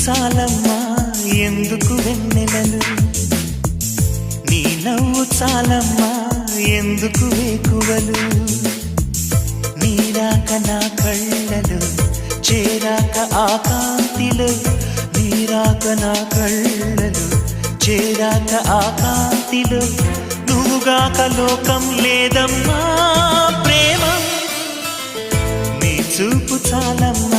చాలమ్మా ఎందుకు వెన్నెలలు, నీ నవ్వు చాలమ్మా ఎందుకు వేకువలు, నీరాక నా కళ్ళలు చేరాక ఆకాంతిలో, నీరాక నా కళ్ళలు చేరాక ఆకాంతిలో, నువ్వుగాక లోకం లేదమ్మా ప్రేమ, నీ చూపు చాలమ్మా